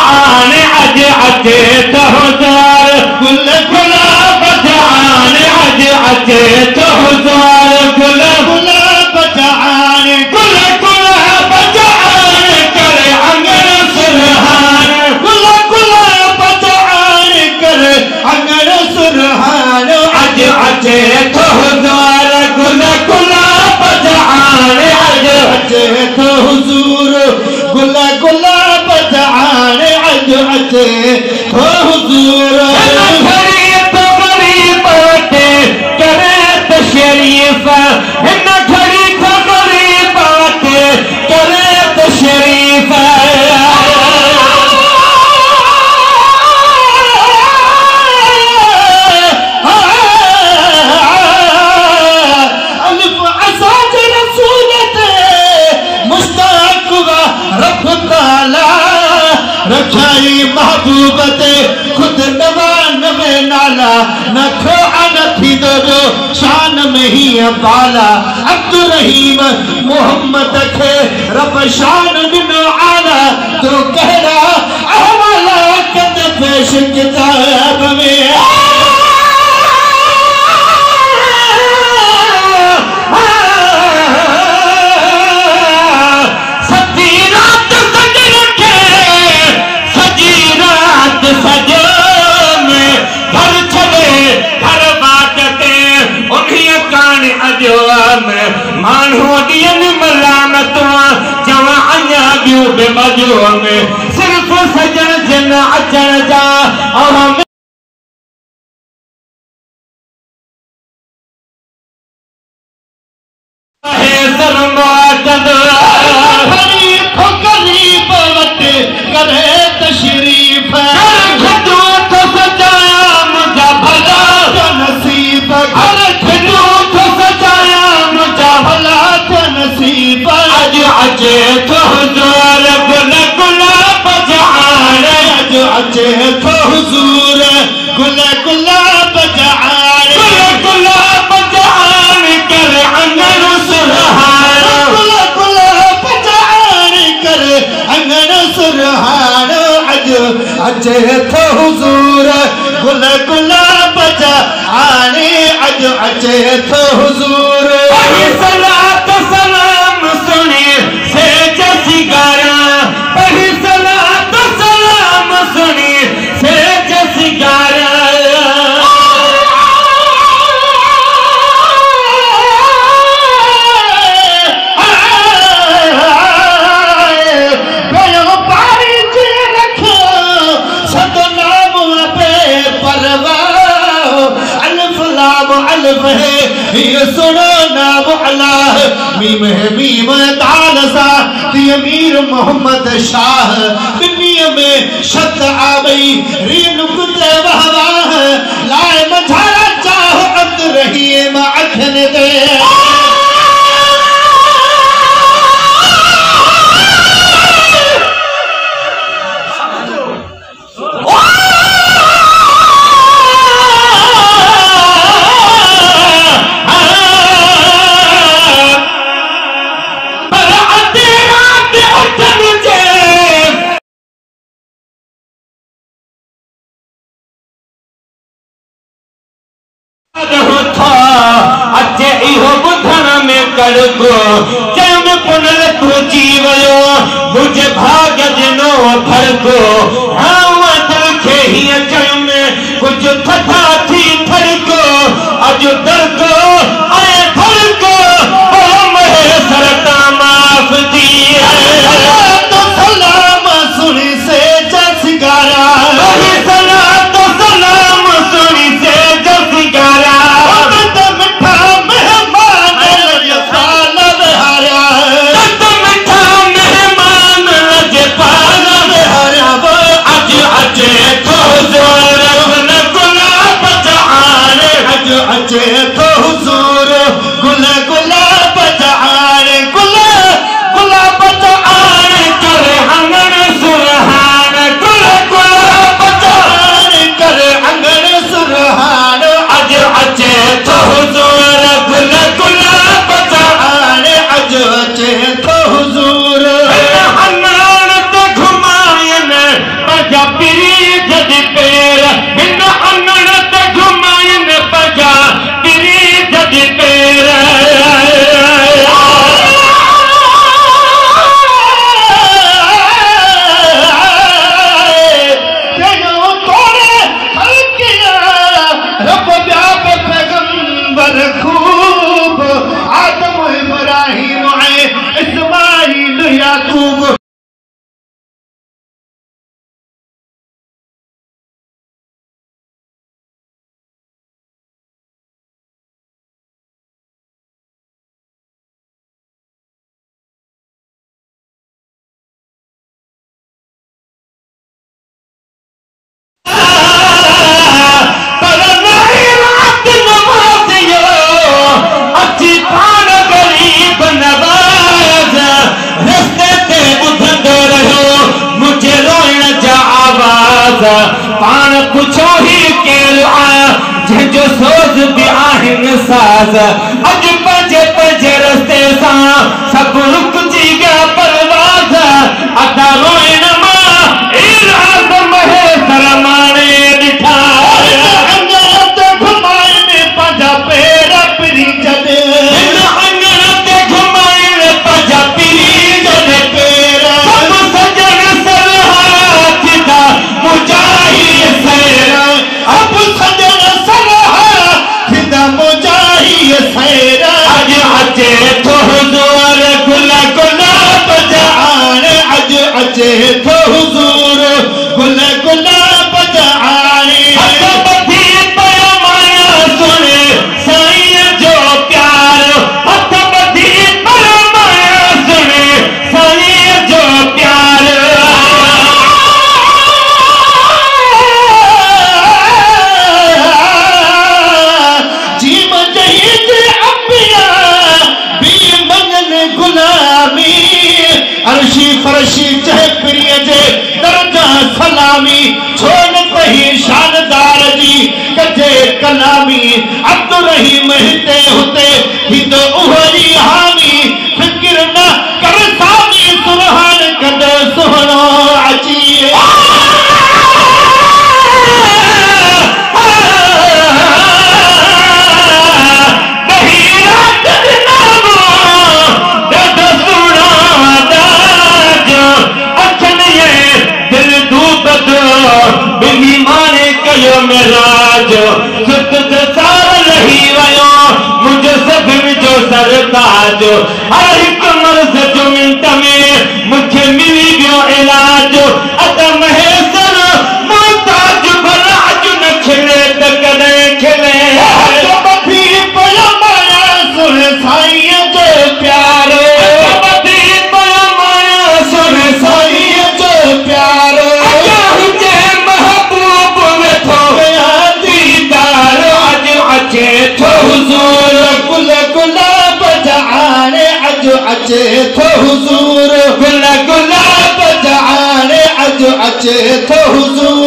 बजान अज अचे तो हुज़ूर गुल गुलाब जान अज अचे तो हुज़ूर गुल गुलाब जान गुल गुलाब जान करे अंगन सुरहान गुल गुलाब जान करे अंगन सुरहान अज अचे तो हुज़ूर गुल गुलाब जान अज अचे तो हुज़ूर गुल गुलाब जान अज अचे तो हुज़ूर शरीफ हिन घड़ी खबरी बात करे तो शरीफ अलिफ असाज रसूलत मुश्ताक रब ताला रखाई महबूबत खुद नवान में नाला न खो थी दो शान में ही बाला अब्दुल रहीम मोहम्मद खे रब शान दिनो आला तो कहरा अहवाला कद पेश किताब में सजी रात सजन के सजी रात सजो में घर छड़े घर बाटते उन्हीं कान अजो में मानू दियन मलामत जवा अन्या बियो बेमजो में सिर्फ सजन जन अचन जा और है शर्मा चंद्रा गरीब गरीब वट करे तशरीफ खदो तो सजाया मुझा भला तो नसीब अरे खदो तो सजाया मुझा भला तो नसीब अज अचे तो हुज़ूर गुल गुलाब जान अज अचे तो हुज़ूर गुल गुलाब जान गुल गुलाब जान करे अंगन सुरहान गुल गुलाब जान करे अंगन सुरहान अज अचे तो हुज़ूर गुल गुलाब जान अज अचे तो हुज़ूर सलात सलाम सुने से जैसी गाना पढ़ी सलात सलाम सुने से जैसी गाना ये सुनो नाम अल्लाह मीम है मीम दाल सा अमीर मोहम्मद शाह दुनिया में शत आ गई रीन कुत्ते वाह लाए मझारा चाह अब्द रही माखन दे अचे इहो बुधण में कड़को चम पुनल तू जीवयो मुझे भाग जिनो फड़को हाँ दिल खे हीअ चम कुछ थथा थी फड़को अज दरको आए फड़को ओ महे सरता माफ दी तो सलाम सुनी से जसगारा सलाम तो सलाम सुनी से जसगारा रंग साज अज पंजे पंजे रस्ते सा सब रुक जी गया परवाज अदा रोइन मां इराद महे सरमाने दिठा अंगरत घुमाए में पंजा पैर पिरी जदे अंगरत घुमाए में पंजा पिरी जदे पैर सब सजन सरहाथ दा मुजाही सैर अब सजन सरहाथ दा मुजाही सैर अज अचे तो हुजूर गुल गुलाब जान अज अचे तो हुजूर गुल गुलाब जान बधी पया माया सुने साईं जो प्यार हथ बधी पया माया सुने साईं जो प्यार जीम जहीद अंबिया भी मंगन गुलामी अर्शी फरशी चह प्रिय जे दर्जा सलामी छोन पही शानदार जी कजे कलामी अब्दुल रहीम हिते हुते हित उहरी हामी फिक्र न कर सामी सुरहान कद सुहनो अची मेराज सुत सार लही वयो मुझे सभिनि जो सरताज हर हिक मर्ज़ जो मिंट में मुझे मिली वियो इलाज अद महेसर मोहताज भलाज न खिले त कॾहिं खिले बधी पया माया सुन साईं जो प्यार बधी पया माया सुन साईं जो प्यार हुजे महबूब वेठो दीदार अज अचे थो हुजूर गुल गुलाब जाने अज अचे थो हुजूर गुल गुलाब जाने अज अचे थो हुजूर